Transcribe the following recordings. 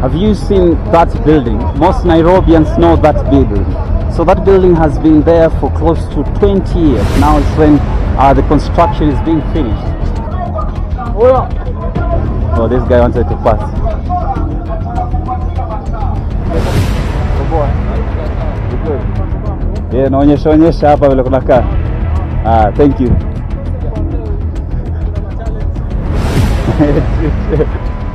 Have you seen that building? Most Nairobians know that building. So that building has been there for close to 20 years. Now it's when the construction is being finished. Oh, this guy wanted to pass. Yeah, naonyesha hapa vile kunakaa. Thank you.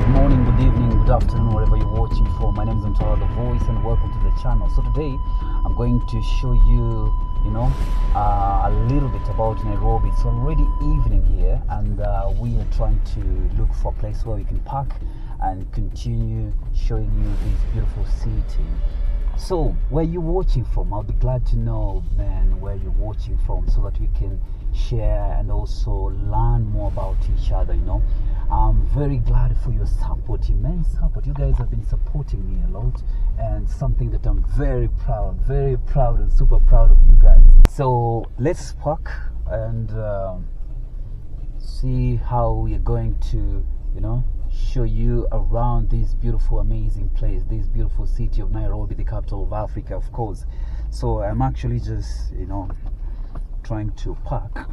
Good morning, good evening, good afternoon, wherever you're watching from. My name is mutalathevoice and welcome to the channel. So today I'm going to show you, a little bit about Nairobi. It's already evening here, and we are trying to look for a place where we can park and continue showing you this beautiful city. So where you watching from, I'll be glad to know, man, where you're watching from, so that we can share and also learn more about each other. I'm very glad for your support, immense support. You guys have been supporting me a lot, and something that I'm very proud and super proud of you guys. So let's park and see how we're going to show you around this beautiful, amazing place, this beautiful city of Nairobi, the capital of Africa, of course. So I'm actually just trying to park.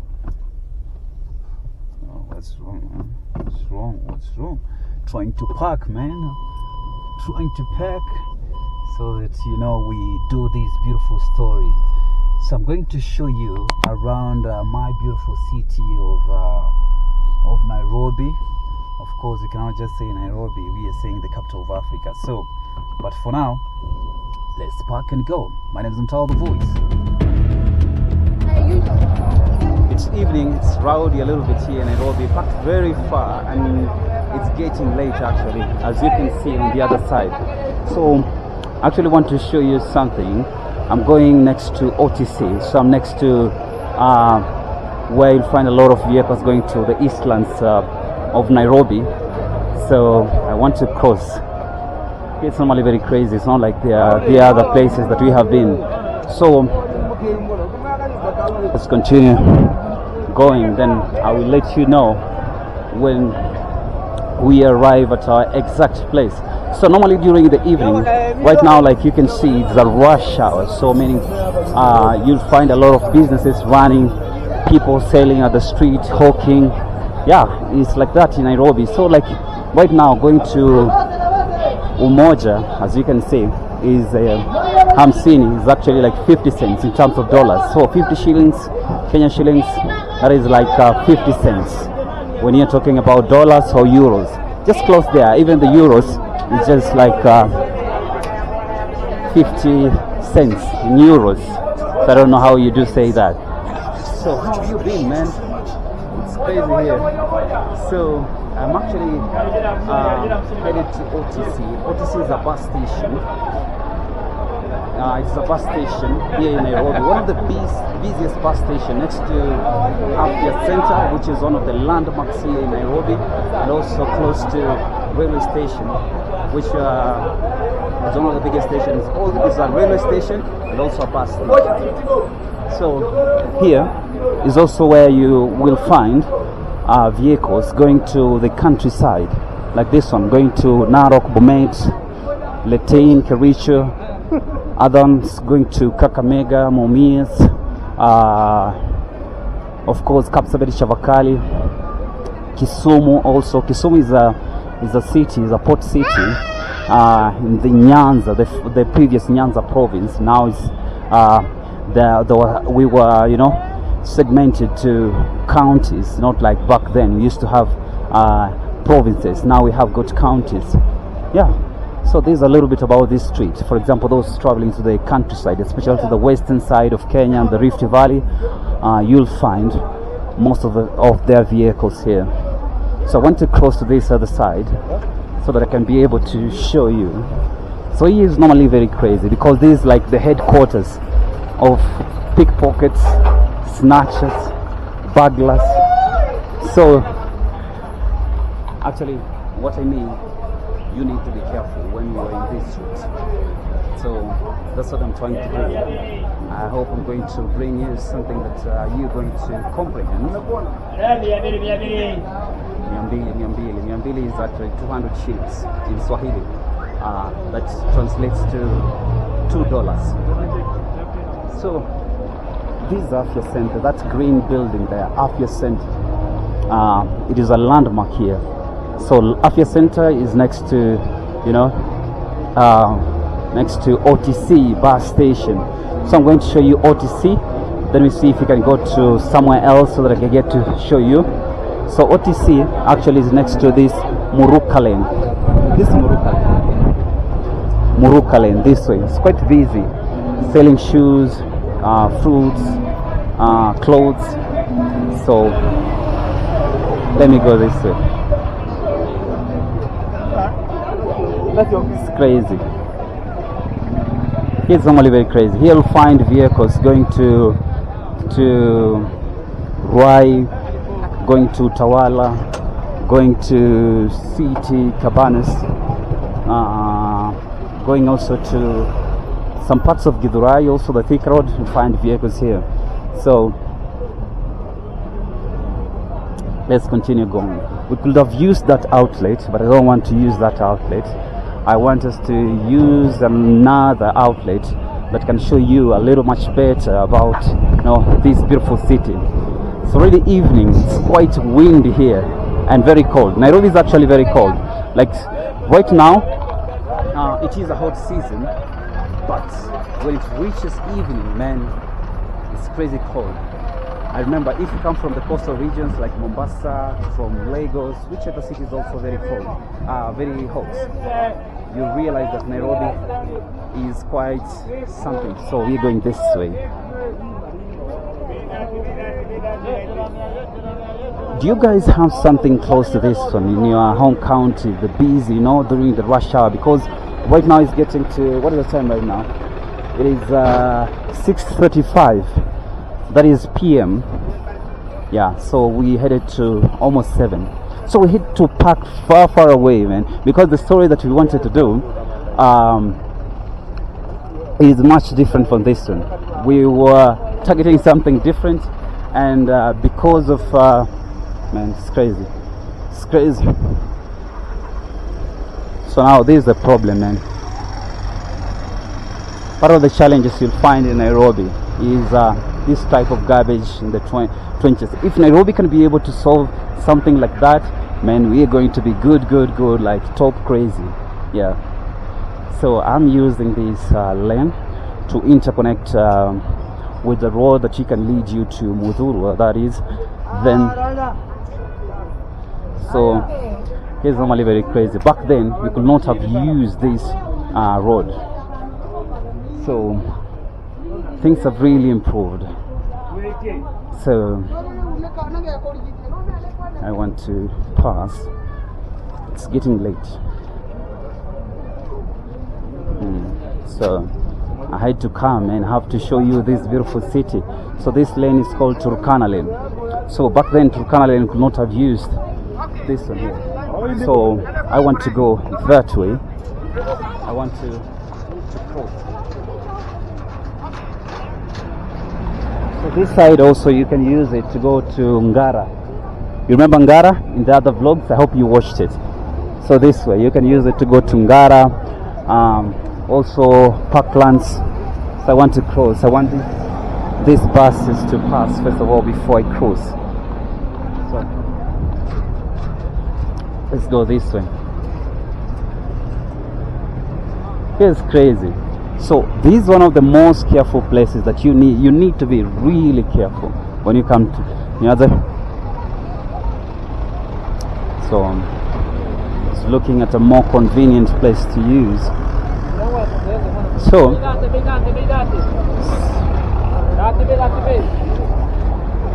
Oh, what's wrong, man? What's wrong? Trying to park, man. Trying to park so that we do these beautiful stories. So I'm going to show you around my beautiful city of Nairobi. Of course, we cannot just say Nairobi, we are saying the capital of Africa. So, but for now, let's park and go. My name is mutalathevoice. It's evening, it's rowdy a little bit here in Nairobi, parked very far, and it's getting late actually, as you can see on the other side. So, I actually want to show you something. I'm going next to OTC, so I'm next to where you'll find a lot of vehicles going to the eastlands of Nairobi. So I want to cross. It's normally very crazy. It's not like the other places that we have been. So let's continue going. Then I will let you know when we arrive at our exact place. So normally during the evening, right now, like you can see, it's a rush hour. So meaning you'll find a lot of businesses running, people selling at the street, hawking. Yeah, it's like that in Nairobi. So like right now going to Umoja, as you can see, is Hamsini is actually like 50 cents in terms of dollars. So 50 shillings, Kenya shillings, that is like 50 cents when you're talking about dollars or euros. Just close there, even the euros is just like 50 cents in euros. So I don't know how you do say that. So how have you been, man? Crazy here. So I'm actually headed to OTC. OTC is a bus station. It's a bus station here in Nairobi. One of the busiest bus stations next to Afya Center, which is one of the landmarks here in Nairobi, and also close to railway station, which is one of the biggest stations. It's a railway station and also a bus station. So here is also where you will find vehicles going to the countryside, like this one, going to Narok, Bomet, Litein, Kericho, others going to Kakamega, Mumias, of course Kapsabet, Chavakali, Kisumu. Also Kisumu is a city, is a port city in the Nyanza, the previous Nyanza province. Now it's we were segmented to counties, not like back then. We used to have provinces. Now we have got counties. Yeah. So there's a little bit about this street. For example, those traveling to the countryside, especially to the western side of Kenya and the Rift Valley, you'll find most of their vehicles here. So I want to cross to this other side so that I can be able to show you. So he is normally very crazy because this is like the headquarters of pickpockets, snatchers, burglars. So actually what I mean, you need to be careful when you are in this street. So that's what I'm trying to do. I hope I'm going to bring you something that you're going to comprehend. Miambili is actually 200 shillings in Swahili. that translates to $2. So this is Afya Center. That green building there, Afya Center. It is a landmark here. So Afya Center is next to, next to OTC bus station. So I'm going to show you OTC. Then we see if we can go to somewhere else so that I can get to show you. So OTC actually is next to this Muruka lane. This Muruka lane this way. It's quite busy, selling shoes, fruits, clothes. So let me go this way. It's crazy. It's normally very crazy. Here you'll find vehicles going to Ruai, going to Tawala, going to City, Cabanas, going also to some parts of Githurai, also the Thika Road. You find vehicles here. So let's continue going. We could have used that outlet, but I don't want to use that outlet. I want us to use another outlet that can show you a little much better about this beautiful city. It's already evening. It's quite windy here and very cold. Nairobi is actually very cold. Like right now, it is a hot season, but when it reaches evening, man, it's crazy cold. I remember if you come from the coastal regions like Mombasa, from Lagos, which other city is also very cold, very hot, you realize that Nairobi is quite something. So we're going this way. Do you guys have something close to this one in your home county, the busy, during the rush hour? Because right now it's getting to, what is the time right now? It is 6:35. That is PM. Yeah, so we headed to almost 7. So we had to park far away, man, because the story that we wanted to do is much different from this one. We were targeting something different, and because of man, it's crazy. So now this is the problem, man. Part of the challenges you'll find in Nairobi is this type of garbage in the trenches. If Nairobi can be able to solve something like that, man, we are going to be good, like top crazy. Yeah. So I'm using this lane to interconnect with the road that you can lead you to Mudhurwa, that is. Then so it's normally very crazy. Back then we could not have used this road. So things have really improved. So I want to pass. It's getting late. So I had to come and have to show you this beautiful city. So this lane is called Turkana lane. So back then Turkana lane could not have used this one here. So I want to go that way. I want to cross. So this side also you can use it to go to Ngara. You remember Ngara in the other vlogs? I hope you watched it. So this way you can use it to go to Ngara, also Parklands. So I want to cross. I want these buses to pass first of all before I cross. So let's go this way. It's crazy. So this is one of the most careful places that you need to be really careful when you come to the other. So it's looking at a more convenient place to use. So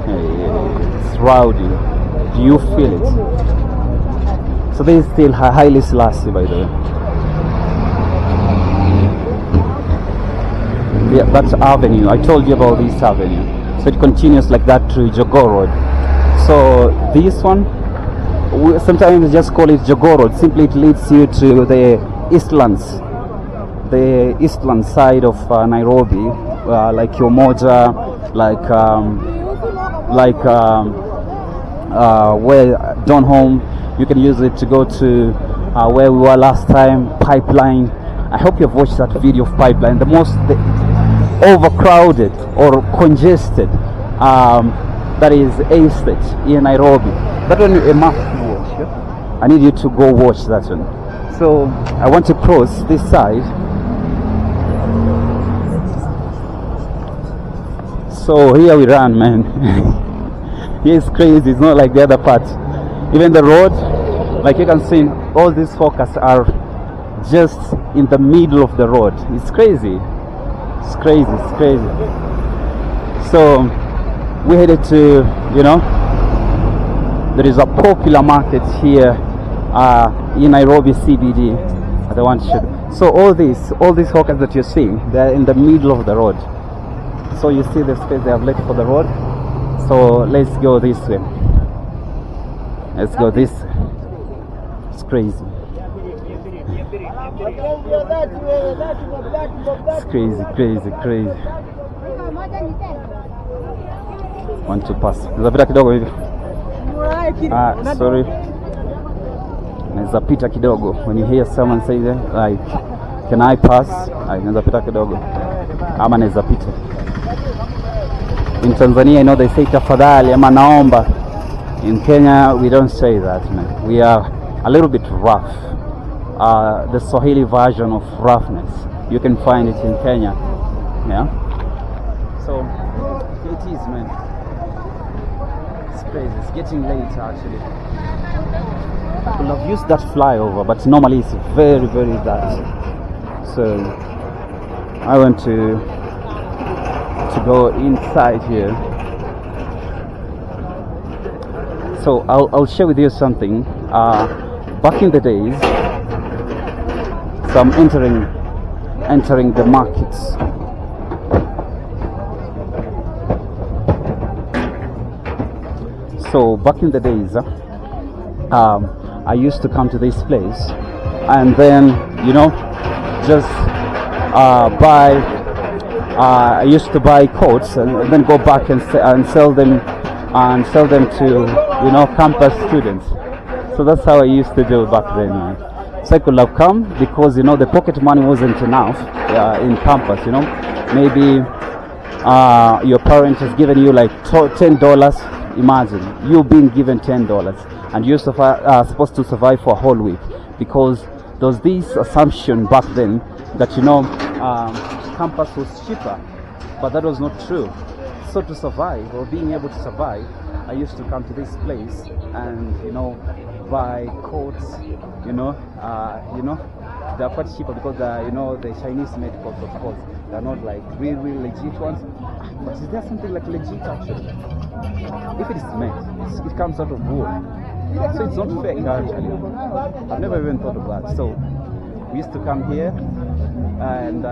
it's rowdy. Do you feel it? So this is still Haile Selassie, by the way. Yeah, that's avenue. I told you about this avenue. So it continues like that to Jogoo Road. So this one, sometimes we just call it Jogoo Road. Simply it leads you to the eastlands, the eastland side of Nairobi, like Yomoja, where Donholm. You can use it to go to where we were last time, Pipeline. I hope you've watched that video of Pipeline, the overcrowded or congested, that is estate in Nairobi. That one a must watch. Yeah? I need you to go watch that one. So I want to cross this side. So here we run, man. Here it's crazy. It's not like the other part. Even the road, like you can see, all these focus are just in the middle of the road. It's crazy. It's crazy. It's crazy. So we headed to, you know, there is a popular market here in Nairobi CBD. I want to show. So all these hawkers that you're seeing, they're in the middle of the road. So you see the space they have left for the road. So let's go this way. Let's go this way. It's crazy. It's crazy, crazy, crazy. Want to pass. Nazapita kidogo hivi. Sorry. Nazapita kidogo. When you hear someone say that, like, can I pass? Nazapita kidogo. Ama nazapita. In Tanzania, I know they say tafadhali ama naomba. In Kenya, we don't say that, man. We are a little bit rough. The Swahili version of roughness. You can find it in Kenya. Yeah. So it is, man. It's crazy. It's getting late, actually. I could have used that flyover, but normally it's very, very dark. So I want to go inside here. So I'll share with you something. Back in the days, so I'm entering the markets. So back in the days, I used to come to this place and then, you know, just buy. I used to buy coats and then go back and sell them to, you know, campus students. So that's how I used to do back then, man. So I could have come because, you know, the pocket money wasn't enough in campus, you know. Maybe your parent has given you like $10. Imagine you being given $10 and you're supposed to survive for a whole week, because there was this assumption back then that, you know, campus was cheaper, but that was not true. So to survive, or being able to survive, I used to come to this place and, you know, buy coats. You know, they're quite cheaper because you know, the Chinese made coats, of course. They're not like real legit ones. But is there something like legit actually? If it is made, it comes out of wool, so it's not fake actually. I've never even thought of that. So we used to come here and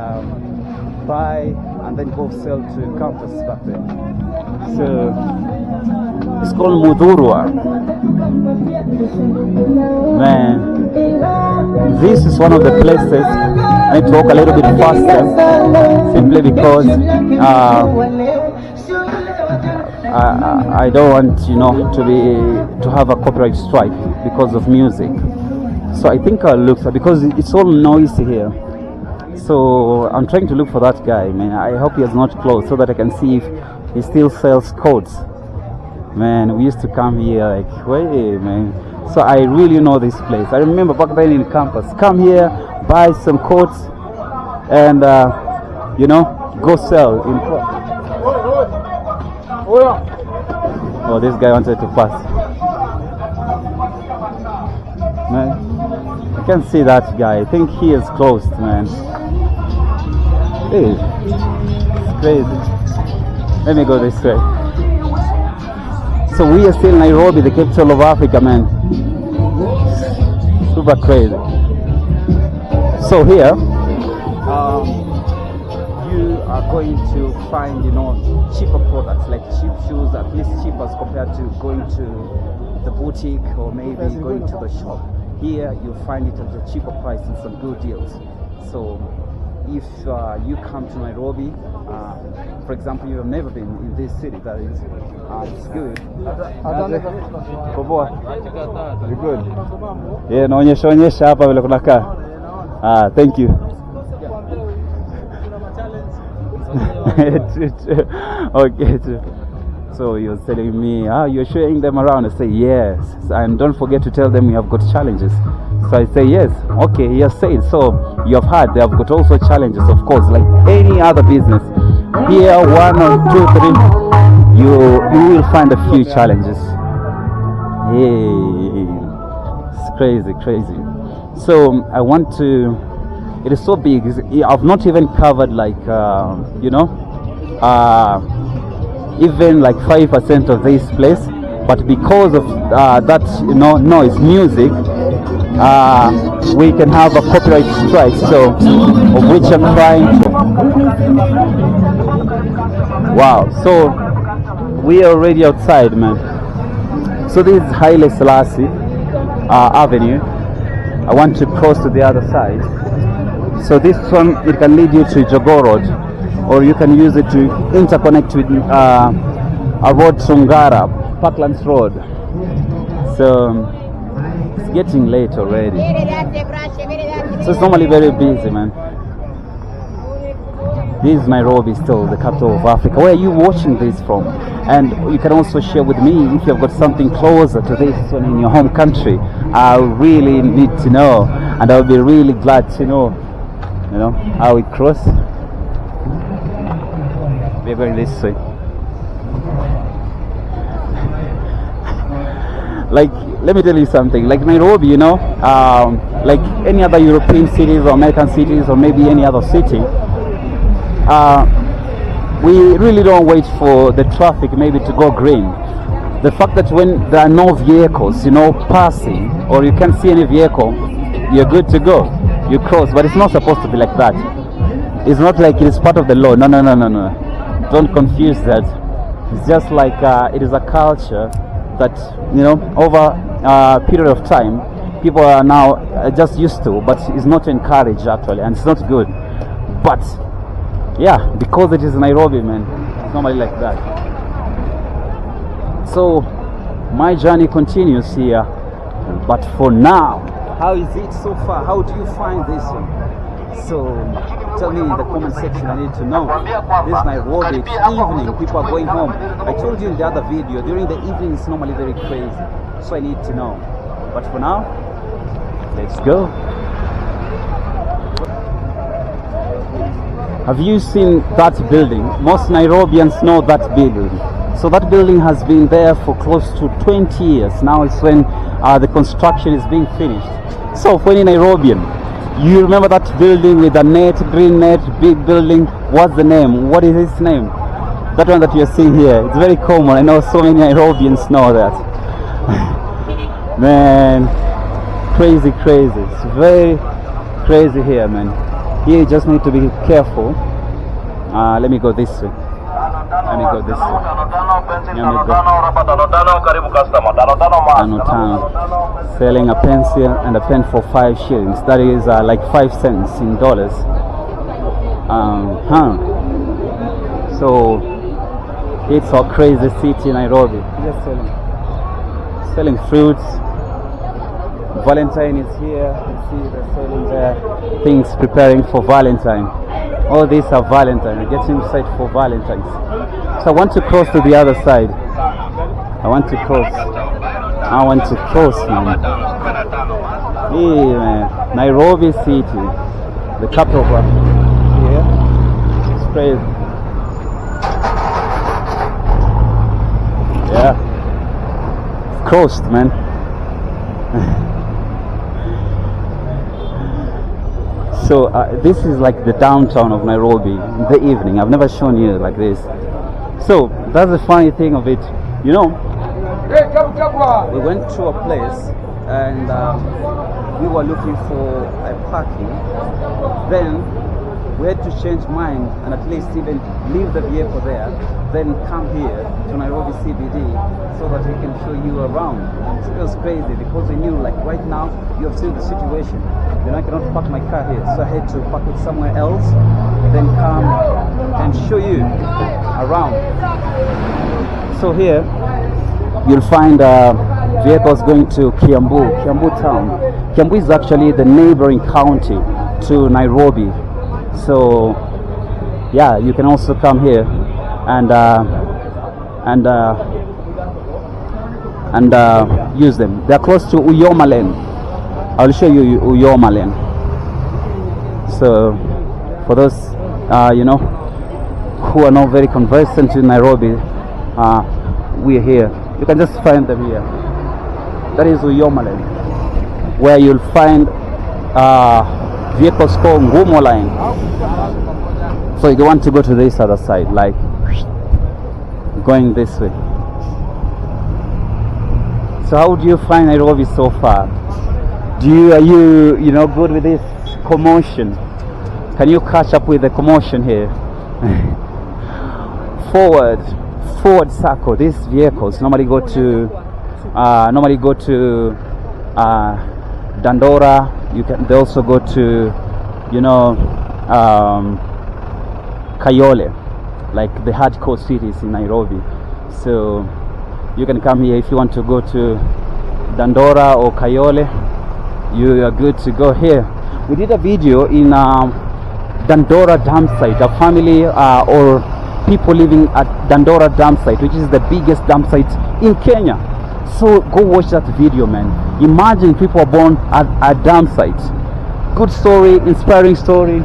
buy and then go sell to campus back then. So it's called mutalathevoice. Man, this is one of the places I need to walk a little bit faster, simply because I don't want, you know, to have a copyright strike because of music. So I think I'll look, because it's all noisy here. So I'm trying to look for that guy, man. I hope he has not closed so that I can see if he still sells coats. Man, we used to come here like, wait, man. So I really know this place. I remember back then in campus, come here, buy some coats, and you know, go sell in coats. Oh, this guy wanted to pass. Man, I can't see that guy. I think he is closed, man. Hey, it's crazy. Let me go this way. So we are still in Nairobi, the capital of Africa, man. Super crazy. So here, you are going to find, you know, cheaper products, like cheap shoes, at least cheaper as compared to going to the boutique or maybe going to the shop. Here you find it at a cheaper price and some good deals. So if you come to Nairobi, for example, you have never been in this city, that is, it's good. You good? Yeah, naonyesha hapa vile kunakaa. Thank you. Okay. So you're telling me, you're showing them around. I say yes, and don't forget to tell them you have got challenges. So I say yes. Okay, he has said so. You have heard they have got also challenges, of course, like any other business. Here, 1 or 2, 3, you will find a few challenges. Hey, it's crazy. So I want to. It is so big. I've not even covered like even like 5% of this place, but because of that noise music, we can have a copyright strike, so of which I'm trying to. Wow, so we are already outside, man. So this is Haile Selassie Avenue. I want to cross to the other side. So this one, it can lead you to Jogoo Road, or you can use it to interconnect with a road, Sungara, Parklands Road. So it's getting late already. So it's normally very busy, man. This is Nairobi, still the capital of Africa. Where are you watching this from? And you can also share with me if you've got something closer to this one in your home country. I really need to know, and I'll be really glad to know, how we cross. We're going this way. Like, let me tell you something. Like Nairobi, like any other European cities or American cities or maybe any other city, we really don't wait for the traffic maybe to go green. The fact that when there are no vehicles, passing, or you can't see any vehicle, you're good to go. You cross, but it's not supposed to be like that. It's not like it is part of the law. No. Don't confuse that. It's just like it is a culture that over a period of time people are now just used to, but it's not encouraged actually, and it's not good. But yeah, because it is Nairobi, man, it's normally like that. So my journey continues here, but for now, how is it so far? How do you find this one? So tell me in the comment section. I need to know. This Nairobi, it's evening, people are going home. I told you in the other video, during the evening it's normally very crazy, so I need to know. But for now, let's go. Have you seen that building? Most Nairobians know that building. So that building has been there for close to 20 years. Now it's when the construction is being finished. So for any Nairobian, you remember that building with the net, green net, big building? What's the name? What is its name? That one that you're seeing here. It's very common. I know so many Nairobians know that. Man, crazy. It's very crazy here, man. Here you just need to be careful. Let me go this way. Selling a pencil and a pen for 5 shillings. That is like 5 cents in dollars. So it's a crazy city, Nairobi. Just selling fruits. Valentine is here. You see they're selling there things, preparing for Valentine. All these are Valentine, getting set for Valentine's. So I want to cross to the other side. I want to cross, man. Hey, man. Nairobi City, the capital of Africa. It's crazy. Yeah. It's crossed, man. So this is like the downtown of Nairobi in the evening. I've never shown you like this. So that's the funny thing of it. We went to a place and we were looking for a parking. Then we had to change mind and at least even leave the vehicle there, then come here to Nairobi CBD so that we can show you around. It was crazy because we knew, like right now, you have seen the situation. You know, I cannot park my car here, so I had to park it somewhere else, then come and show you around. So here, you'll find vehicles going to Kiambu town. Kiambu is actually the neighboring county to Nairobi. So yeah, you can also come here and use them. They're close to Uyoma Lane. I'll show you Uyoma Lane. So for those you know, who are not very conversant in Nairobi, we're here. You can just find them here. That is Uyoma Lane, where you'll find vehicles called Ngumo Line. So you want to go to this other side, like going this way. So how do you find Nairobi so far? Are you know, good with this commotion? Can you catch up with the commotion here? Forward circle. These vehicles normally go to Dandora. They also go to, you know, Kayole, like the hardcore cities in Nairobi. So you can come here if you want to go to Dandora or Kayole. You are good to go here. We did a video in Dandora dam site, a family or people living at Dandora dam site, which is the biggest dam site in Kenya. So go watch that video, man. Imagine people are born at a dam site. Good story, inspiring story,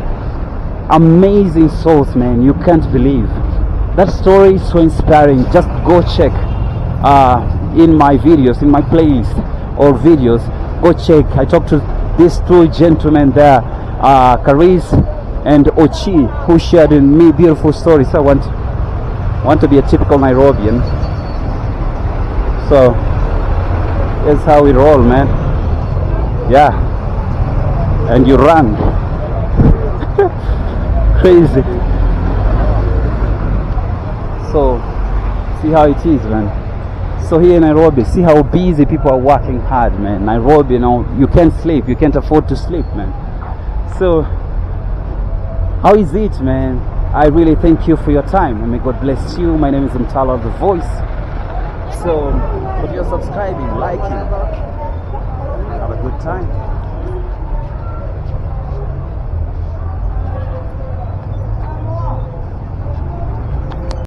amazing souls, man. You can't believe that story is so inspiring. Just go check in my videos, in my playlist or videos. Go check. I talked to these two gentlemen there, Karis and Ochi, who shared in me beautiful stories. So I want to be a typical Nairobian. So that's how we roll, man. Yeah, and you run. Crazy. So see how it is, man. So here in Nairobi, see how busy people are working hard, man. Nairobi, you know, you can't sleep, you can't afford to sleep, man. So how is it, man? I really thank you for your time, and may God bless you. My name is mutalathevoice. So if you're subscribing, liking, have a good time.